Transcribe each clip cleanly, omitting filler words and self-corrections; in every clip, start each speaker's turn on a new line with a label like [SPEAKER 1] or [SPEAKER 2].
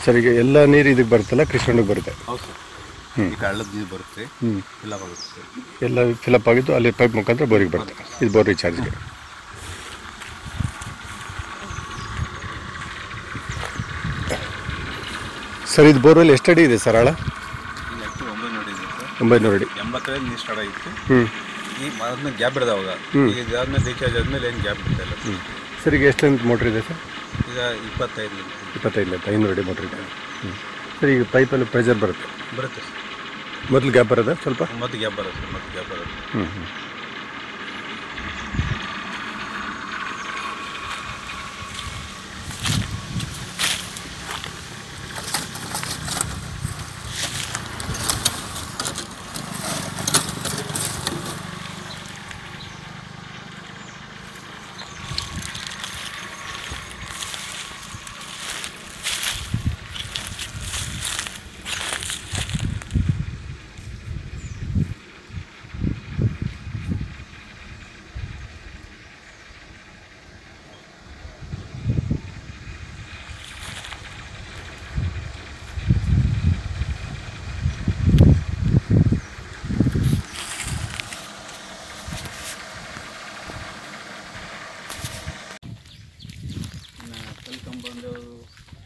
[SPEAKER 1] Sir ಈಗ ಎಲ್ಲ ನೀರು ಇದಕ್ಕೆ ಬರುತ್ತಲ್ಲ ಕೃಷ್ಣನಿಗೆ ಬರುತ್ತೆ?
[SPEAKER 2] ಹೌದು ಸರ್. ಈಗ ಹಳ್ಳದ ನೀರು ಬರುತ್ತೆ, ಫಿಲಪ್ ಆಗುತ್ತೆ ಸರ್.
[SPEAKER 1] ಎಲ್ಲ ಫಿಲಪ್ ಆಗಿದ್ದು ಅಲ್ಲಿ ಪೈಪ್ ಮುಖಾಂತರ ಬೋರಿಗೆ ಬರುತ್ತೆ. ಇದು ಬೋರ್ ರೀಚಾರ್ಜ್ಗೆ. ಸರ್ ಇದು ಬೋರ್ವೆಲ್ ಎಷ್ಟು ಅಡಿ ಇದೆ ಸರ್ ಆಳ?
[SPEAKER 2] ಈಗ ಆ್ಯಕ್ಚುಲಿ 900 ಅಡಿ ಇದೆ ಸರ್.
[SPEAKER 1] 900 ಅಡಿ.
[SPEAKER 2] 80 ನೀರು ಸ್ಟಾರ್ಟ್ ಆಗಿತ್ತು. ಈಗ ಆದ್ಮೇಲೆ ಗ್ಯಾಪ್ ಬಿಡದ ಅವಾಗ. ಈಗ ಇದಾದ್ಮೇಲೆ ರೀಚಾರ್ಜ್ ಆದ್ಮೇಲೆ ಏನು ಗ್ಯಾಪ್ ಬಿಡ್ತಾ ಇಲ್ಲ
[SPEAKER 1] ಸರ್. ಈಗ ಎಷ್ಟು ಲೆಂತ್ ಮೋಟ್ರ್ ಇದೆ ಸರ್?
[SPEAKER 2] ಈಗ 25
[SPEAKER 1] ಲೆಂತ್ 500 ಅಡಿ ಮೋಟ್ರ್ ಇದೆ. ಸರ್ ಈಗ ಪೈಪಲ್ಲಿ ಪ್ರೆಷರ್ ಬರುತ್ತೆ
[SPEAKER 2] ಸರ್.
[SPEAKER 1] ಮೊದಲು ಗ್ಯಾಪ್ ಬರೋದಾ ಸ್ವಲ್ಪ?
[SPEAKER 2] ಮತ್ತೆ ಗ್ಯಾಪ್ ಬರುತ್ತೆ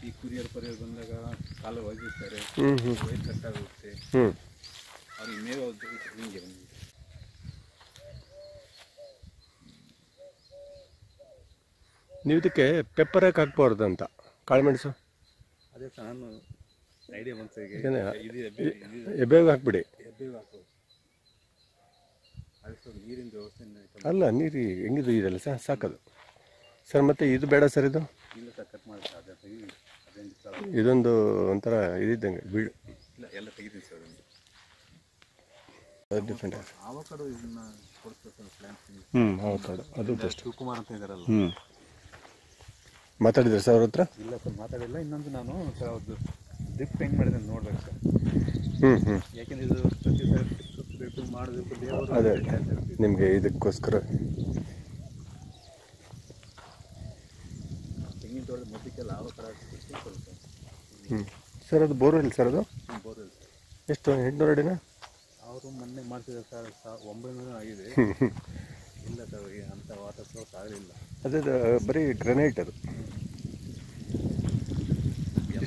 [SPEAKER 2] ಈ ಕುರಿಯರ್ ಬಂದಾಗ ಕಾಲು ಒಗಿತಾರೆ, ವೈಟ್ ಕಟ್ಟಾಗುತ್ತೆ, ಅವ್ರಿಗೆ ಮೇವು ಹಿಂಗೆ.
[SPEAKER 1] ನೀವು ಇದಕ್ಕೆ ಪೆಪ್ಪರ್ ಯಾಕೆ ಹಾಕ್ಬಾರ್ದು ಅಂತ? ಕಾಳುಮೆಣಸು
[SPEAKER 2] ಅದೇ ಸರ್, ನಾನು ಐಡಿಯಾ ಬಂತು.
[SPEAKER 1] ಎಬ್ಬೇವು ಹಾಕ್ಬಿಡಿ.
[SPEAKER 2] ನೀರಿನ ವ್ಯವಸ್ಥೆ
[SPEAKER 1] ಅಲ್ಲ, ನೀರು ಹೆಂಗಿದು ಇದೆಲ್ಲ ಸರ್ ಸಾಕದು ಸರ್. ಮತ್ತು ಇದು ಬೇಡ ಸರ್, ಇದು
[SPEAKER 2] ಇಲ್ಲ ಸರ್, ಕಟ್ ಮಾಡಿ
[SPEAKER 1] ಇದೊಂದು ಒಂಥರ ಇದಿದ್ದಂಗೆ ಬೀಳು.
[SPEAKER 2] ಇಲ್ಲ, ಎಲ್ಲ ತೆಗಿತೀನಿ ಸರ್.
[SPEAKER 1] ಅದು ಡಿಫ್ರೆಂಟ್.
[SPEAKER 2] ಆವಕಾಡೋ ಇದನ್ನ ಕೊಡ್ತಾರೆ ಸರ್, ಪ್ಲಾಂಟ್.
[SPEAKER 1] ಆವಕಾಡೋ ಅದು ಬೆಸ್ಟ್.
[SPEAKER 2] ಶಿವಕುಮಾರ್ ಅಂತ ಇದ್ದಾರಲ್ಲ.
[SPEAKER 1] ಮಾತಾಡಿದ್ರೆ ಸರ್ ಅವ್ರ ಹತ್ರ?
[SPEAKER 2] ಇಲ್ಲ ಸರ್, ಮಾತಾಡಿಲ್ಲ. ಇನ್ನೊಂದು ನಾನು ಸರ್ ಅವ್ರದ್ದು ಡ್ರಿಪ್ ಹೆಂಗೆ ಮಾಡಿದೆ ಅಂತ ನೋಡ್ಬೇಕು ಸರ್. ಯಾಕೆಂದ್ರೆ ಇದು ಪ್ರತಿ ಸಲ ಬೇಕು ಮಾಡಬೇಕು.
[SPEAKER 1] ಅದೇ ನಿಮಗೆ ಇದಕ್ಕೋಸ್ಕರ
[SPEAKER 2] ತೆಂಗಿನ ತೋಟದ ಮಧ್ಯಕ್ಕೆಲ್ಲ ಆವಕಾಡೋ ಸ್ವಲ್ಪ.
[SPEAKER 1] ಸರ್ ಅದು ಬೋರ್ವೆಲ್ ಸರ್? ಅದು
[SPEAKER 2] ಬೋರ್ವೆಲ್
[SPEAKER 1] ಎಷ್ಟು? 800 ಅಡಿನಾ?
[SPEAKER 2] ಅವರು ಮೊನ್ನೆ ಮಾಡ್ತಿದ್ದಾರೆ ಸರ್, 900 ಆಗಿದೆ. ಇಲ್ಲ ಸರ್, ಅಂಥ ವಾಟರ್ ಸೋರ್ಸ್ ಆಗಲಿಲ್ಲ.
[SPEAKER 1] ಅದೇ ಬರೀ ಗ್ರನೈಟ್ ಅದು.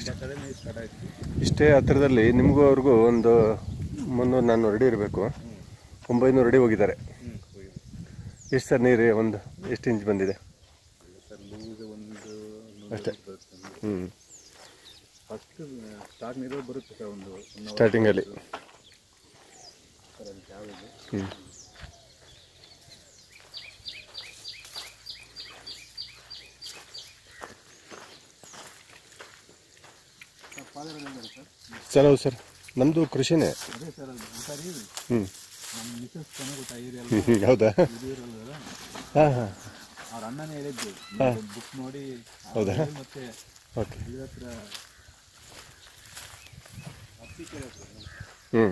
[SPEAKER 2] ಸ್ಟಾರ್ಟ್ ಆಯಿತು.
[SPEAKER 1] ಇಷ್ಟೇ ಹತ್ತಿರದಲ್ಲಿ ನಿಮಗೂ ಅವ್ರಿಗೂ ಒಂದು 300-400 ಅಡಿ ಇರಬೇಕು. 900 ಅಡಿ ಹೋಗಿದ್ದಾರೆ. ಎಷ್ಟು ಸರ್ ನೀರು? ಒಂದು ಎಷ್ಟು ಇಂಚ್ ಬಂದಿದೆ
[SPEAKER 2] ಸರ್? ಲೂಸ್ ಒಂದು
[SPEAKER 1] ಅಷ್ಟೇ.
[SPEAKER 2] ಫಸ್ಟ್ ಸ್ಟಾರ್ಟ್ ನೀರು ಬರುತ್ತೆ ಸರ್, ಒಂದು
[SPEAKER 1] ಸ್ಟಾರ್ಟಿಂಗಲ್ಲಿ.
[SPEAKER 2] ಸರ್ ಅದು ಯಾವುದು?
[SPEAKER 1] ಸರ್ ಹೌದು ಸರ್, ನಮ್ಮದು ಕೃಷಿನೇ.
[SPEAKER 2] ಅದೇ ಸರ್, ಅದು ನಮ್ಮ ಮಿಸಸ್ ಚೆನ್ನಾಗಿ ಏರಿಯಾ.
[SPEAKER 1] ಹೌದಾ? ಹಾಂ
[SPEAKER 2] ಅವ್ರ ಅಣ್ಣನೇ ಹೇಳಿದ್ದು ಬುಕ್ ನೋಡಿ.
[SPEAKER 1] ಹೌದಾ?
[SPEAKER 2] ಮತ್ತೆ
[SPEAKER 1] ಓಕೆ.
[SPEAKER 2] ಇದ್ರ ಹತ್ರ
[SPEAKER 1] ಹ್ಞೂ